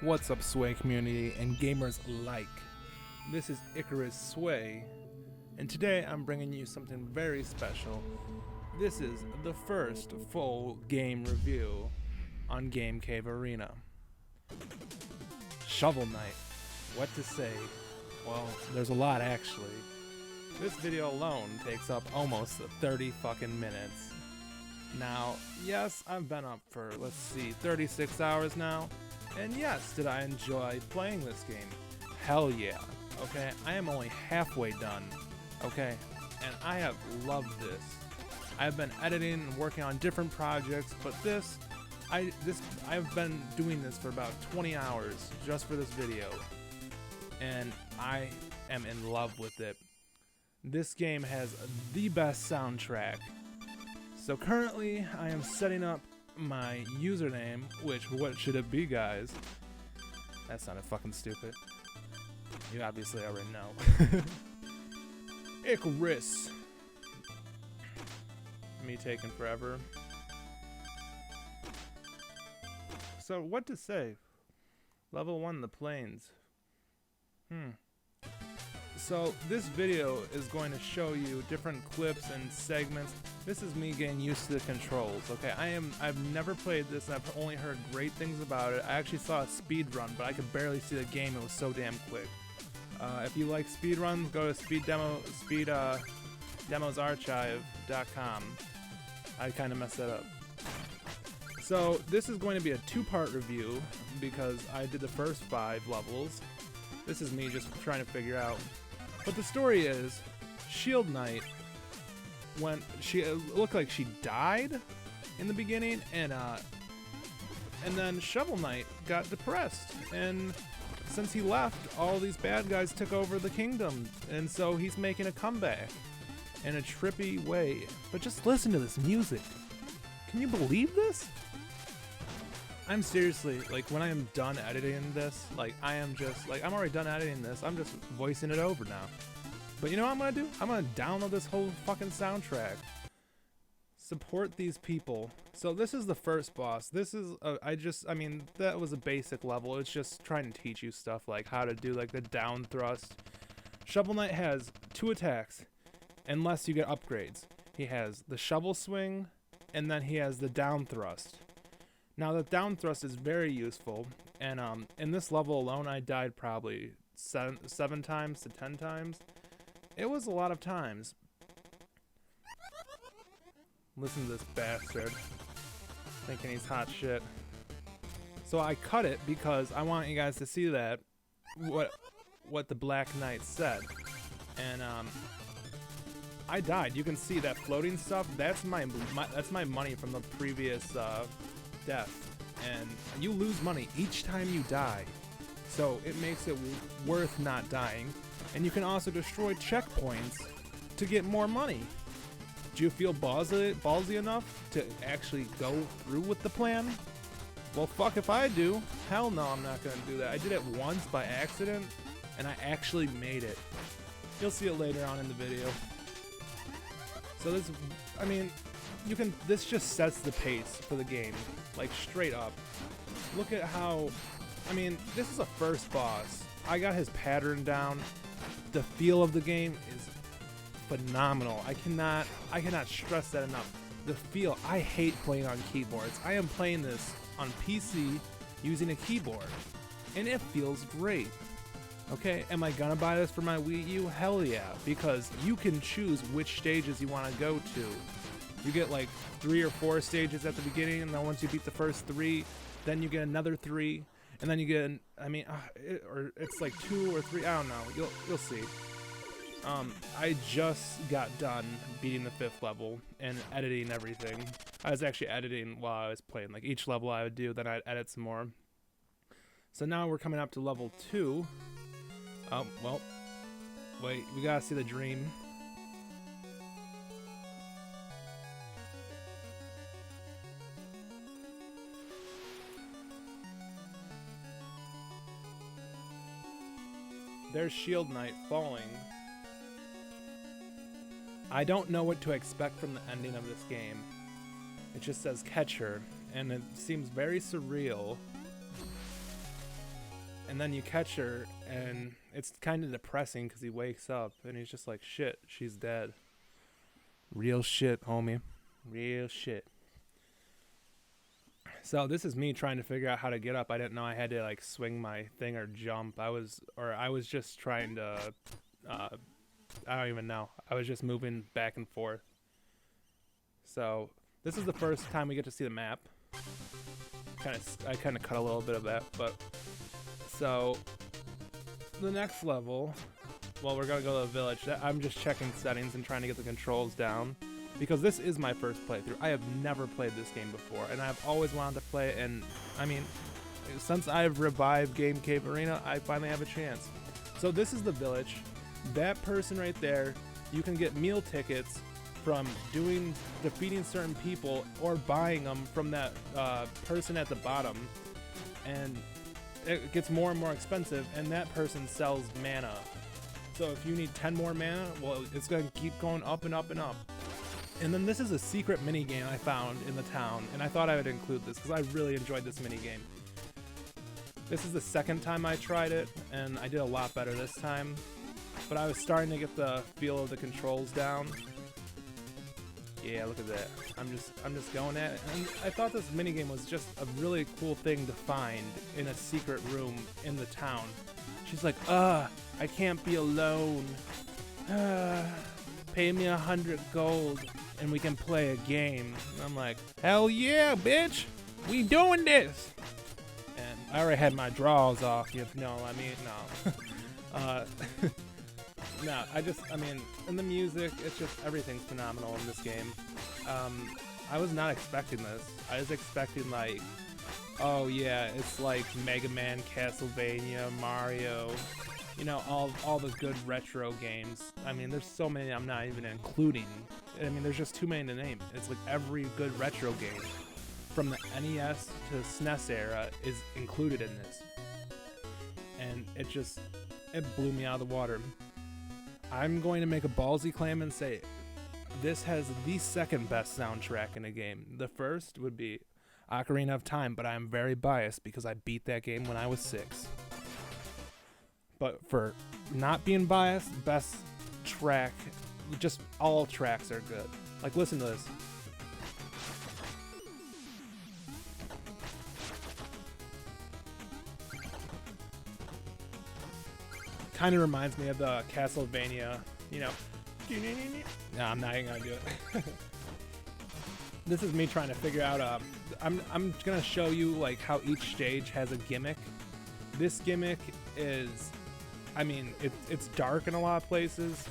What's up, Sway community and gamers alike? This is Icarus Sway, and today I'm bringing you something very special. This is the first full game review on GameCaveArena. Shovel Knight. What to say? Well, there's a lot actually. This video alone takes up almost 30 fucking minutes. Now, yes, I've been up for, 36 hours now. And yes, did I enjoy playing this game? Hell yeah. Okay, I am only halfway done. Okay, and I have loved this. I've been editing and working on different projects, but I've been doing this for about 20 hours just for this video. And I am in love with it. This game has the best soundtrack. So currently, I am setting up my username, which, what should it be, guys? That sounded fucking stupid. You obviously already know. Icarus. Me taking forever. So, what to say? Level 1, the plains. So, this video is going to show you different clips and segments. This is me getting used to the controls, okay? I've never played this, and I've only heard great things about it. I actually saw a speed run, but I could barely see the game. It was so damn quick. If you like speed runs, go to speeddemosarchive.com. I kind of messed that up. So this is going to be a two-part review because I did the first 5 levels. This is me just trying to figure out. But the story is, Shield Knight, when it looked like she died in the beginning, and then Shovel Knight got depressed, and since he left, all these bad guys took over the kingdom, and so he's making a comeback in a trippy way. But just listen to this music. Can you believe this? I'm seriously, like, when I am done editing this, I'm already done editing this, I'm just voicing it over now. But you know what I'm gonna do? I'm gonna download this whole fucking soundtrack. Support these people. So this is the first boss. This is, that was a basic level. It's just trying to teach you stuff like how to do like the down thrust. Shovel Knight has 2 attacks, unless you get upgrades. He has the shovel swing, and then he has the down thrust. Now the down thrust is very useful, and in this level alone I died probably 7 times to 10 times. It was a lot of times. Listen to this bastard, thinking he's hot shit. So I cut it because I want you guys to see that, what the Black Knight said. And I died. You can see that floating stuff, that's my money from the previous death, and you lose money each time you die, so it makes it worth not dying. And you can also destroy checkpoints to get more money. Do you feel ballsy enough to actually go through with the plan? Well, fuck if I do. Hell no, I'm not gonna do that. I did it once by accident, and I actually made it. You'll see it later on in the video. So this, this just sets the pace for the game, like straight up. Look at how, this is a first boss. I got his pattern down. The feel of the game is phenomenal. I cannot stress that enough. The feel, I hate playing on keyboards. I am playing this on PC using a keyboard, and it feels great. Okay, am I gonna buy this for my Wii U? Hell yeah, because you can choose which stages you want to go to. You get like 3 or 4 stages at the beginning, and then once you beat the first 3, then you get another 3, and then you get, or it's like 2 or 3. I don't know. You'll see. I just got done beating the 5th level and editing everything. I was actually editing while I was playing. Like each level I would do, then I'd edit some more. So now we're coming up to level 2. Well, wait, we gotta see the dream. There's Shield Knight falling. I don't know what to expect from the ending of this game. It just says catch her, and it seems very surreal. and then you catch her, and it's kind of depressing because he wakes up and he's just like, shit, she's dead. Real shit, homie. Real shit. So this is me trying to figure out how to get up. I didn't know I had to like swing my thing or jump. I was just trying to, I don't even know. I was just moving back and forth. So this is the first time we get to see the map. I kind of cut a little bit of that, but so the next level, well, we're gonna go to the village. I'm just checking settings and trying to get the controls down because this is my first playthrough. I have never played this game before, and I've always wanted to play it. And I mean, since I've revived GameCaveArena, I finally have a chance. So this is the village. That person right there, you can get meal tickets from defeating certain people or buying them from that person at the bottom, and it gets more and more expensive, and that person sells mana. So if you need 10 more mana, well, it's going to keep going up and up and up. And then this is a secret mini game I found in the town, and I thought I would include this because I really enjoyed this mini game. This is the second time I tried it, and I did a lot better this time, but I was starting to get the feel of the controls down. Yeah, look at that. I'm just going at it. And I thought this minigame was just a really cool thing to find in a secret room in the town. She's like, I can't be alone. Pay me 100 gold and we can play a game. And I'm like, hell yeah, bitch. We doing this. And I already had my draws off, you know what I mean? No. No, I mean, and the music, it's just, everything's phenomenal in this game. I was not expecting this. I was expecting like, oh yeah, it's like Mega Man, Castlevania, Mario, you know, all the good retro games. I mean, there's so many I'm not even including. I mean, there's just too many to name. It's like every good retro game from the NES to SNES era is included in this. And it blew me out of the water. I'm going to make a ballsy claim and say this has the second best soundtrack in a game. The first would be Ocarina of Time, but I'm very biased because I beat that game when I was 6. But for not being biased, best track, just all tracks are good. Like, listen to this. Kind of reminds me of the Castlevania, you know. No, I'm not even gonna do it. This is me trying to figure out. I'm gonna show you like how each stage has a gimmick. This gimmick is, I mean, it's dark in a lot of places.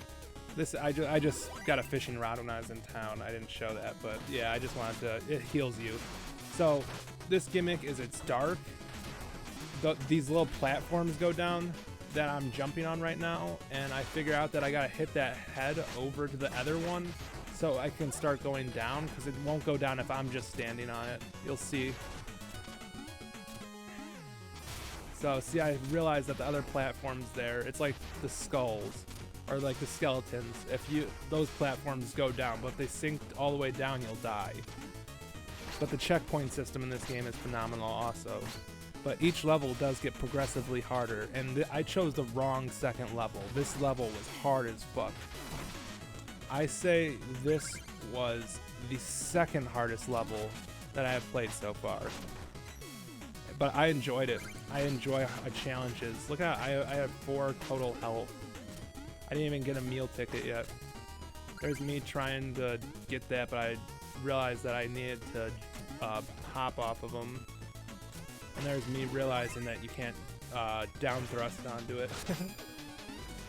I just got a fishing rod when I was in town. I didn't show that, but yeah, I just wanted to. It heals you. So this gimmick is it's dark. These little platforms go down that I'm jumping on right now, and I figure out that I gotta hit that head over to the other one so I can start going down, because it won't go down if I'm just standing on it. You'll see. So see, I realized that the other platforms there, it's like the skulls or like the skeletons. If those platforms go down, but if they sink all the way down, you'll die. But the checkpoint system in this game is phenomenal also. But each level does get progressively harder, and I chose the wrong second level. This level was hard as fuck. I say this was the second hardest level that I have played so far. But I enjoyed it. I enjoy challenges. Look at I had 4 total health. I didn't even get a meal ticket yet. There's me trying to get that, but I realized that I needed to hop off of them. And there's me realizing that you can't down thrust onto it.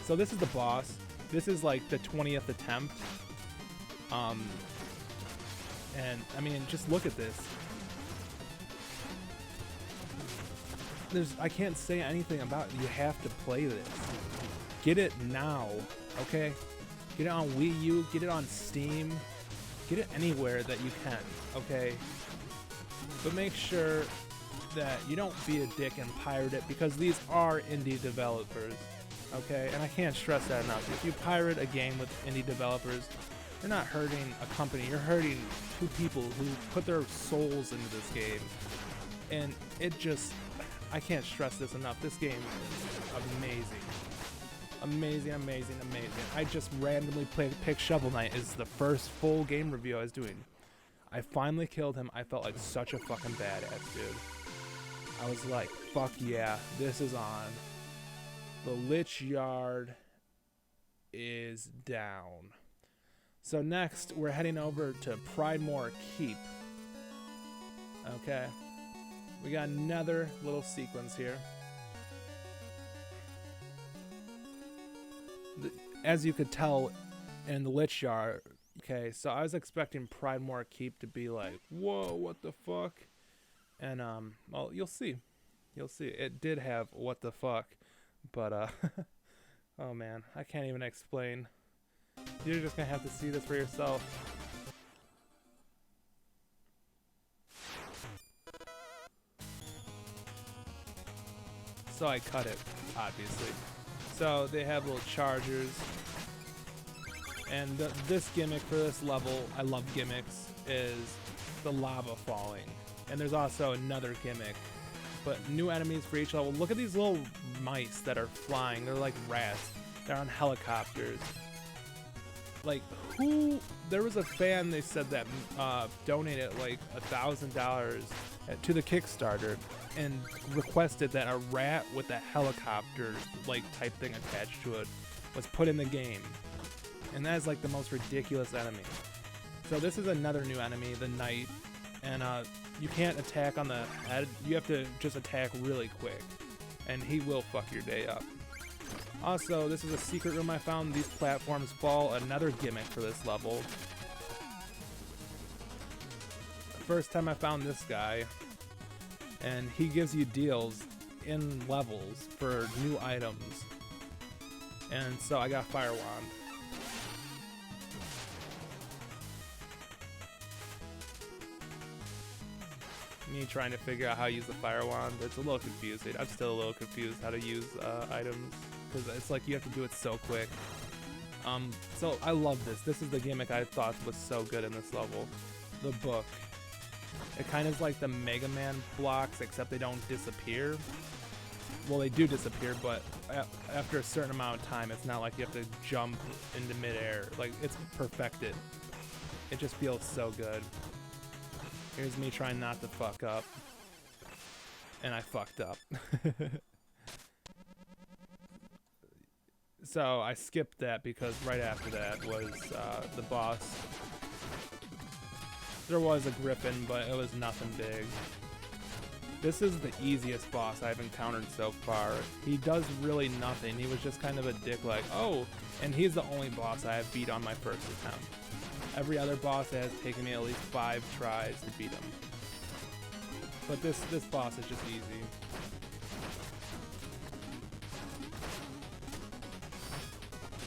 So this is the boss. This is like the 20th attempt. And I mean, just look at this. I can't say anything about it. You have to play this. Get it now, okay? Get it on Wii U, get it on Steam, get it anywhere that you can, okay? But make sure that you don't be a dick and pirate it, because these are indie developers, okay? And I can't stress that enough. If you pirate a game with indie developers, you're not hurting a company, you're hurting 2 people who put their souls into this game. And it just, I can't stress this enough. This game is amazing. Amazing, amazing, amazing. I just randomly picked Shovel Knight as the first full game review I was doing. I finally killed him. I felt like such a fucking badass, dude. I was like, fuck yeah, this is on. The Lich Yard is down. So next, we're heading over to Pridemore Keep. Okay. We got another little sequence here. As you could tell in the Lich Yard, okay, so I was expecting Pridemore Keep to be like, whoa, what the fuck? And, well, you'll see. You'll see. It did have what the fuck, but, oh man, I can't even explain. You're just gonna have to see this for yourself. So I cut it, obviously. So they have little chargers. And this gimmick for this level, I love gimmicks, is the lava falling. And there's also another gimmick. But new enemies for each level. Look at these little mice that are flying. They're like rats. They're on helicopters. Like, who? There was a fan, they said, that donated like $1,000 to the Kickstarter and requested that a rat with a helicopter like type thing attached to it was put in the game. And that is like the most ridiculous enemy. So this is another new enemy, the Knight, and you can't attack on the head. You have to just attack really quick, and he will fuck your day up. Also, this is a secret room I found. These platforms fall. Another gimmick for this level. The first time I found this guy, and he gives you deals in levels for new items. And so I got Fire Wand. Me trying to figure out how to use the Fire Wand. It's a little confusing. I'm still a little confused how to use items, because it's like you have to do it so quick. So I love this. This is the gimmick I thought was so good in this level. The book. It kind of is like the Mega Man blocks, except they don't disappear. Well, they do disappear, but after a certain amount of time, it's not like you have to jump into midair. Like, it's perfected. It just feels so good. Here's me trying not to fuck up. And I fucked up. So I skipped that because right after that was the boss. There was a griffin, but it was nothing big. This is the easiest boss I've encountered so far. He does really nothing. He was just kind of a dick, like, oh, and he's the only boss I have beat on my first attempt. Every other boss has taken me at least 5 tries to beat him. But this boss is just easy.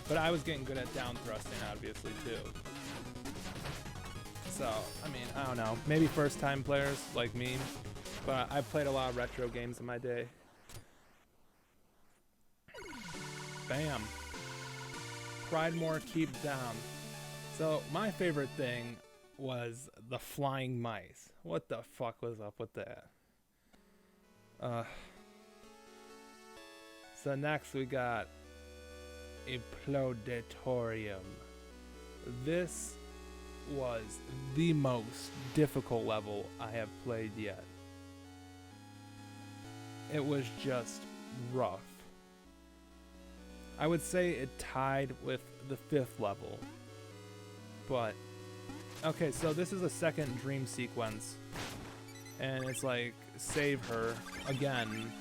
But I was getting good at down thrusting, obviously, too. So, I mean, I don't know. Maybe first time players like me. But I've played a lot of retro games in my day. Bam. Pridemore Keep down. So, my favorite thing was the flying mice. What the fuck was up with that? So next we got Implodatorium. This was the most difficult level I have played yet. It was just rough. I would say it tied with the 5th level. But, okay, so this is a second dream sequence. And it's like, save her. Again,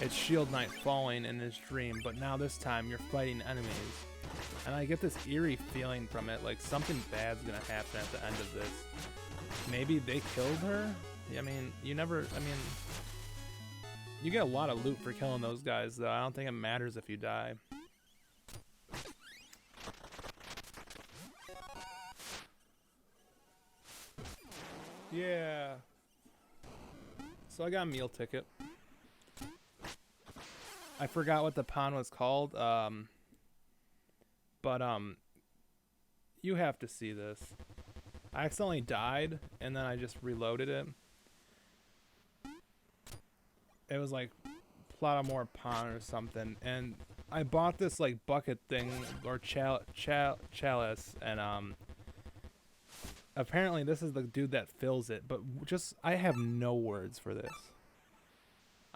it's Shield Knight falling in his dream, but now this time you're fighting enemies. And I get this eerie feeling from it, like something bad's gonna happen at the end of this. Maybe they killed her? I mean, you get a lot of loot for killing those guys, though. I don't think it matters if you die. Yeah. So I got a meal ticket. I forgot what the pawn was called, but you have to see this. I accidentally died, and then I just reloaded it. It was like plot a more pond or something, and I bought this like bucket thing or chalice, and apparently this is the dude that fills it. But just I have no words for this.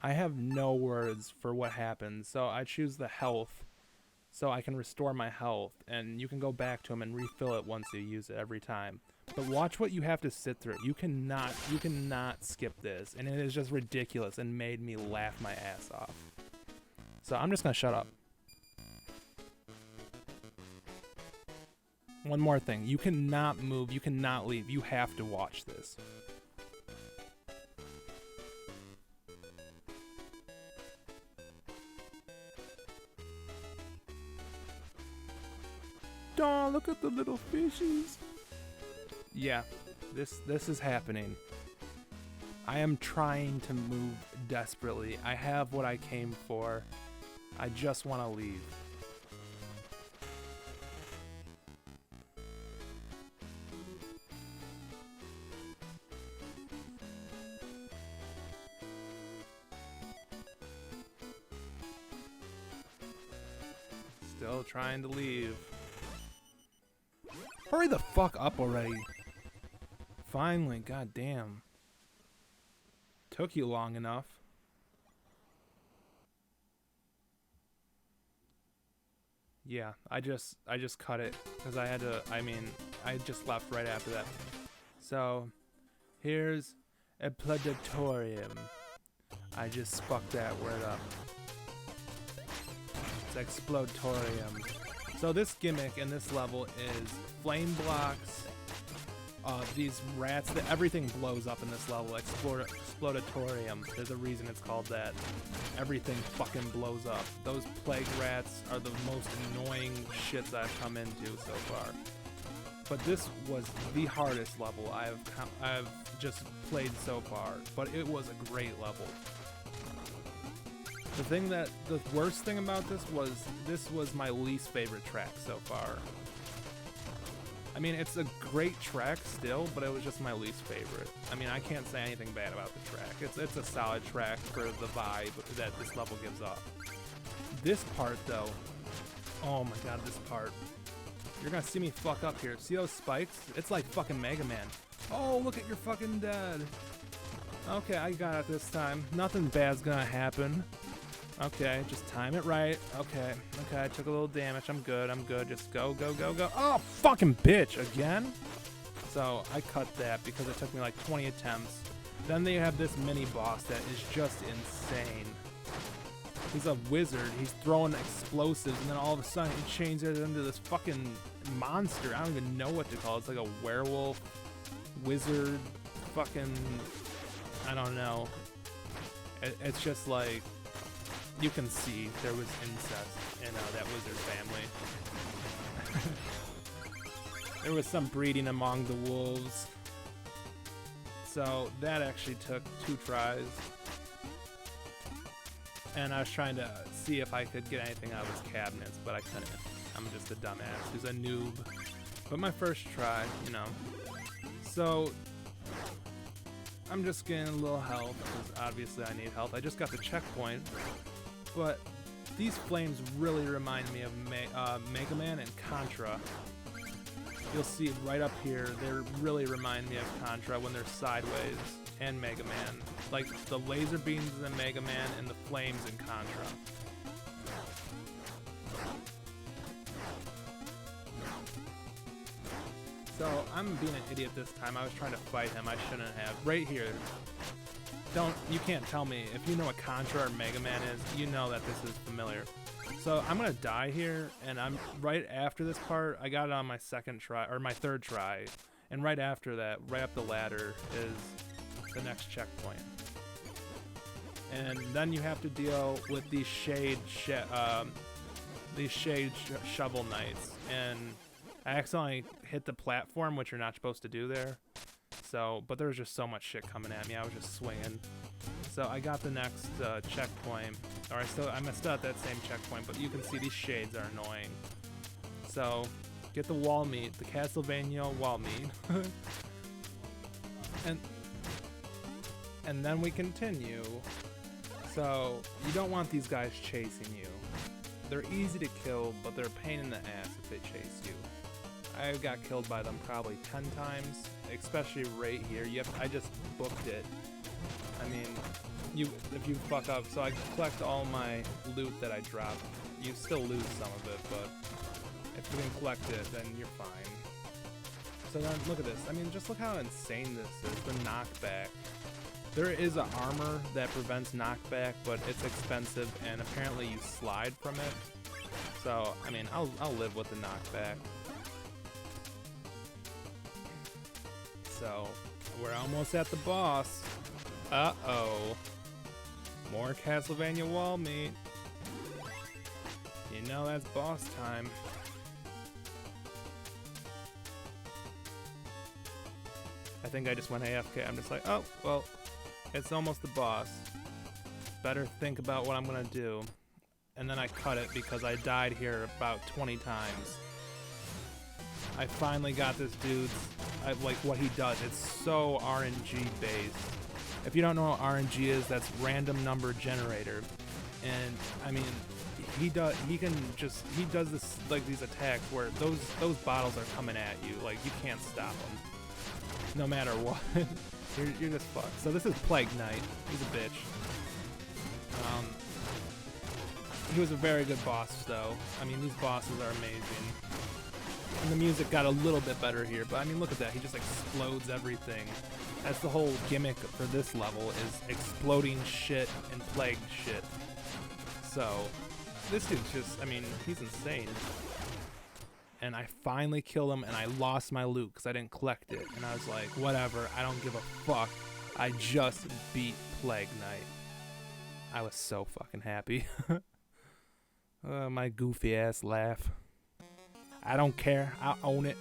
I have no words for what happens. So I choose the health, so I can restore my health, and you can go back to him and refill it once you use it every time. But watch what you have to sit through. You cannot skip this, and it is just ridiculous and made me laugh my ass off. So I'm just gonna shut up. One more thing. You cannot move. You cannot leave. You have to watch this. Oh, look at the little fishies. Yeah, this is happening. I am trying to move desperately. I have what I came for. I just want to leave. Still trying to leave. Hurry the fuck up already. Finally, goddamn. Took you long enough. Yeah, I just cut it because I had to, I just left right after that. So, here's a Planetorium. I just fucked that word up. It's Explotorium. So this gimmick in this level is flame blocks, these rats, everything blows up in this level. Explodatorium, there's a reason it's called that. Everything fucking blows up. Those plague rats are the most annoying shits I've come into so far. But this was the hardest level I've just played so far, but it was a great level. The worst thing about this was my least favorite track so far. I mean, it's a great track still, but it was just my least favorite. I mean, I can't say anything bad about the track. It's a solid track for the vibe that this level gives off. This part, though, oh my god, this part. You're gonna see me fuck up here. See those spikes? It's like fucking Mega Man. Oh, look at, you're fucking dead. Okay, I got it this time. Nothing bad's gonna happen. Okay, just time it right. Okay, I took a little damage. I'm good. Just go. Oh, fucking bitch, again? So I cut that because it took me like 20 attempts. Then they have this mini boss that is just insane. He's a wizard. He's throwing explosives, and then all of a sudden he changes it into this fucking monster. I don't even know what to call it. It's like a werewolf, wizard, fucking, I don't know. It's just like, you can see there was incest in that wizard family. There was some breeding among the wolves. So that actually took 2 tries. And I was trying to see if I could get anything out of his cabinets, but I couldn't. I'm just a dumbass who's a noob. But my first try, you know. So I'm just getting a little health, because obviously I need health. I just got the checkpoint. But these flames really remind me of Mega Man and Contra. You'll see right up here, they really remind me of Contra when they're sideways, and Mega Man. Like the laser beams in Mega Man and the flames in Contra. So I'm being an idiot this time. I was trying to fight him. I shouldn't have. Right here. You can't tell me. If you know what Contra or Mega Man is, you know that this is familiar. So I'm gonna die here, and I'm right after this part. I got it on my second try, or my third try, and right after that, right up the ladder, is the next checkpoint. And then you have to deal with these shade shovel knights, and I accidentally hit the platform, which you're not supposed to do there. So, but there was just so much shit coming at me. I was just swinging. So I got the next checkpoint, or I'm still at that same checkpoint, but you can see these shades are annoying. So get the wall meat, the Castlevania wall meat, and then we continue. So you don't want these guys chasing you. They're easy to kill, but they're a pain in the ass if they chase you. I got killed by them probably 10 times, especially right here. I just booked it. I mean, if you fuck up, so I collect all my loot that I drop. You still lose some of it, but if you can collect it, then you're fine. So then look at this. I mean, just look how insane this is, the knockback. There is an armor that prevents knockback, but it's expensive, and apparently you slide from it. So, I mean, I'll live with the knockback. So, we're almost at the boss. Uh-oh. More Castlevania wall meat. You know that's boss time. I think I just went AFK. I'm just like, oh, well, it's almost the boss. Better think about what I'm gonna do. And then I cut it because I died here about 20 times. I finally got this dude's, like what he does. It's so RNG based. If you don't know what RNG is, that's random number generator. And I mean, he does this, like these attacks where those bottles are coming at you, like you can't stop them. No matter what. you're just fucked. So this is Plague Knight. He's a bitch. He was a very good boss though. I mean, these bosses are amazing. And the music got a little bit better here, but I mean, look at that. He just explodes everything. That's the whole gimmick for this level, is exploding shit and plague shit. So, this dude's just, I mean, he's insane. And I finally killed him, and I lost my loot because I didn't collect it. And I was like, whatever, I don't give a fuck. I just beat Plague Knight. I was so fucking happy. My goofy ass laugh. I don't care. I own it.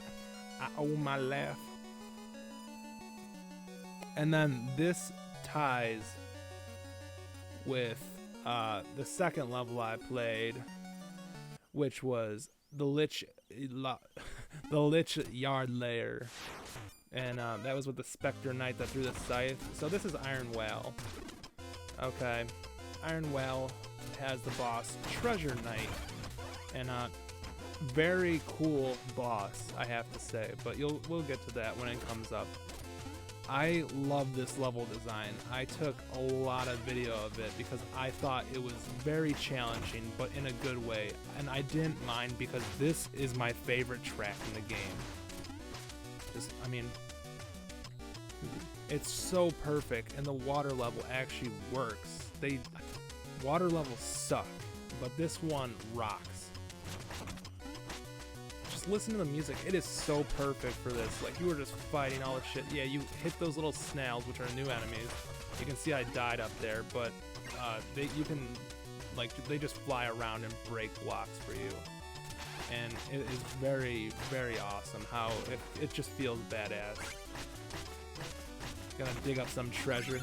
I own my laugh. And then this ties with the second level I played, which was the Lich Yard Lair. And that was with the Spectre Knight that threw the scythe. So this is Iron Whale. Okay. Iron Whale has the boss Treasure Knight. And very cool boss, I have to say, but we'll get to that when it comes up. I love this level design. I took a lot of video of it because I thought it was very challenging, but in a good way, and I didn't mind because this is my favorite track in the game. I mean, it's so perfect, and the water level actually works. Water levels suck, but this one rocks. Listen to the music. It is so perfect for this. Like, you were just fighting all this shit. Yeah, you hit those little snails, which are new enemies. You can see I died up there, but they just fly around and break blocks for you. And it is very, very awesome how it just feels badass. Gonna dig up some treasure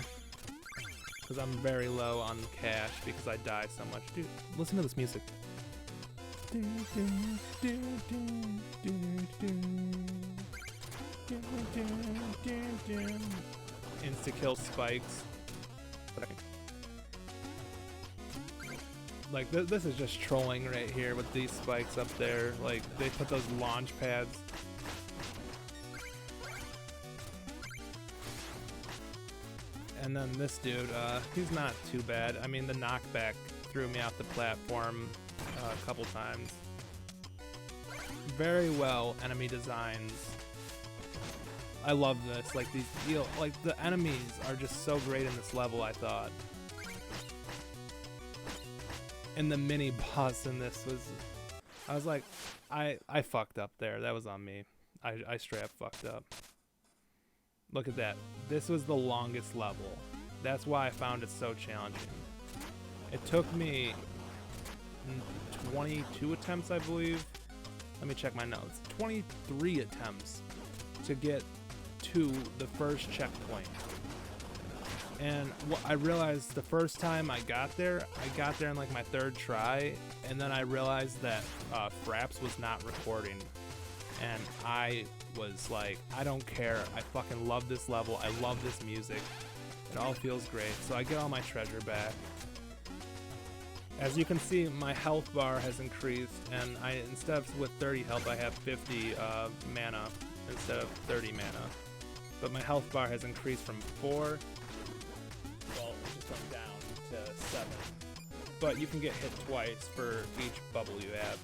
because I'm very low on cash because I die so much. Dude, listen to this music. Insta-kill spikes. Like, this is just trolling right here with these spikes up there. Like, they put those launch pads. And then this dude, he's not too bad. I mean, the knockback threw me off the platform a couple times. Very well enemy designs. I love this. Like, the enemies are just so great in this level, I thought. And the mini boss in this was, I was like, I fucked up there. That was on me. I straight up fucked up. Look at that. This was the longest level. That's why I found it so challenging. It took me 22 attempts, I believe. Let me check my notes. 23 attempts to get to the first checkpoint. And what I realized the first time I got there in like my third try, and then I realized that Fraps was not recording. And I was like, I don't care. I fucking love this level. I love this music. It all feels great. So I get all my treasure back. As you can see, my health bar has increased, and instead of with 30 health, I have 50 mana instead of 30 mana. But my health bar has increased from 4, well, it just went down to 7. But you can get hit twice for each bubble you have.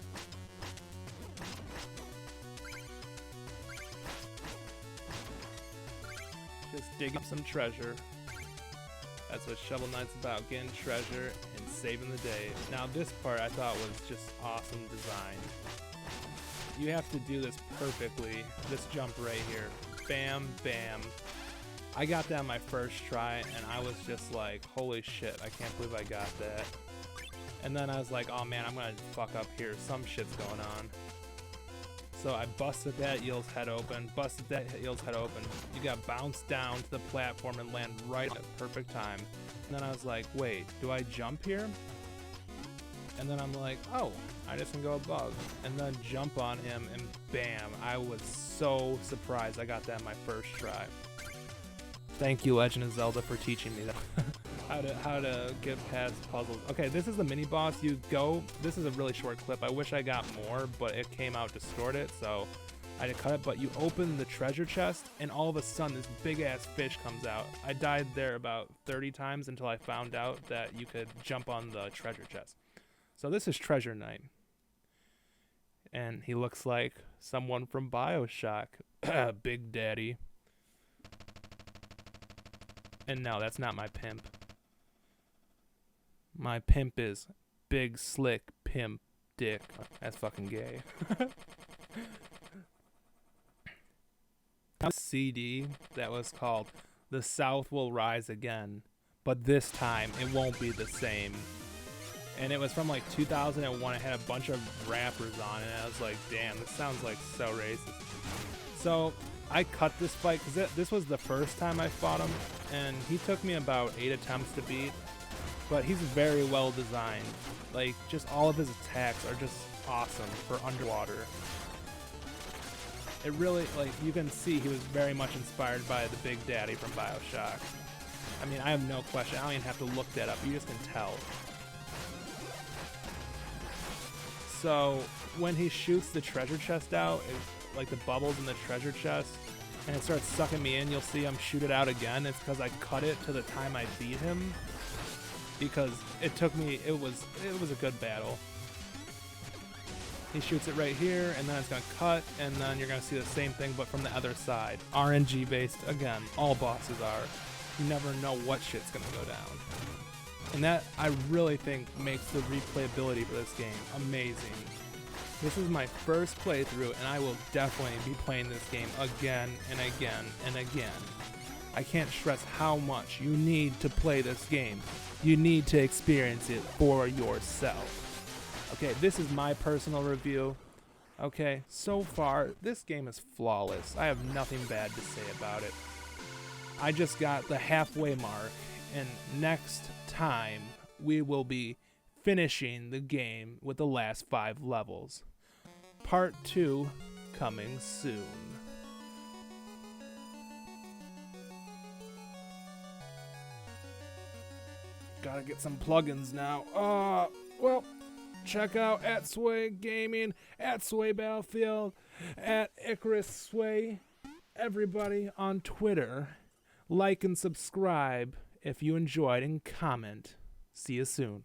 Just digging up some treasure. That's what Shovel Knight's about, getting treasure and saving the day. Now this part I thought was just awesome design. You have to do this perfectly, this jump right here. Bam, bam. I got that on my first try and I was just like, holy shit, I can't believe I got that. And then I was like, oh man, I'm gonna fuck up here, some shit's going on. So I busted that eel's head open, busted that eel's head open. You got bounced down to the platform and land right at the perfect time. And then I was like, wait, do I jump here? And then I'm like, oh, I just can go above. And then jump on him and bam, I was so surprised I got that in my first try. Thank you, Legend of Zelda, for teaching me that. how to get past puzzles. Okay, this is the mini boss. You go, this is a really short clip. I wish I got more, but it came out distorted, so I had to cut it. But you open the treasure chest, and all of a sudden, this big-ass fish comes out. I died there about 30 times until I found out that you could jump on the treasure chest. So this is Treasure Knight. And he looks like someone from BioShock. Big Daddy. And no, that's not my pimp. My pimp is Big Slick Pimp Dick. That's fucking gay. A CD that was called The South Will Rise Again, but this time it won't be the same. And it was from like 2001. It had a bunch of rappers on it, and I was like, damn, this sounds like so racist. So I cut this fight because this was the first time I fought him, and he took me about 8 attempts to beat. But he's very well designed. Like, just all of his attacks are just awesome for underwater. It really, like, you can see he was very much inspired by the Big Daddy from BioShock. I mean, I have no question. I don't even have to look that up. You just can tell. So, when he shoots the treasure chest out, like the bubbles in the treasure chest, and it starts sucking me in, you'll see him shoot it out again. It's because I cut it to the time I beat him. Because it took me, it was a good battle. He shoots it right here, and then it's gonna cut, and then you're gonna see the same thing, but from the other side. RNG based, again, all bosses are. You never know what shit's gonna go down. And that, I really think, makes the replayability for this game amazing. This is my first playthrough, and I will definitely be playing this game again and again and again. I can't stress how much you need to play this game. You need to experience it for yourself. Okay, this is my personal review. Okay, so far, this game is flawless. I have nothing bad to say about it. I just got the halfway mark, and next time, we will be finishing the game with the last 5 levels. Part 2 coming soon. Gotta get some plugins now. Well, check out @Sway Gaming, @Sway Battlefield, @IcarusSway. Everybody on Twitter. Like and subscribe if you enjoyed, and comment. See you soon.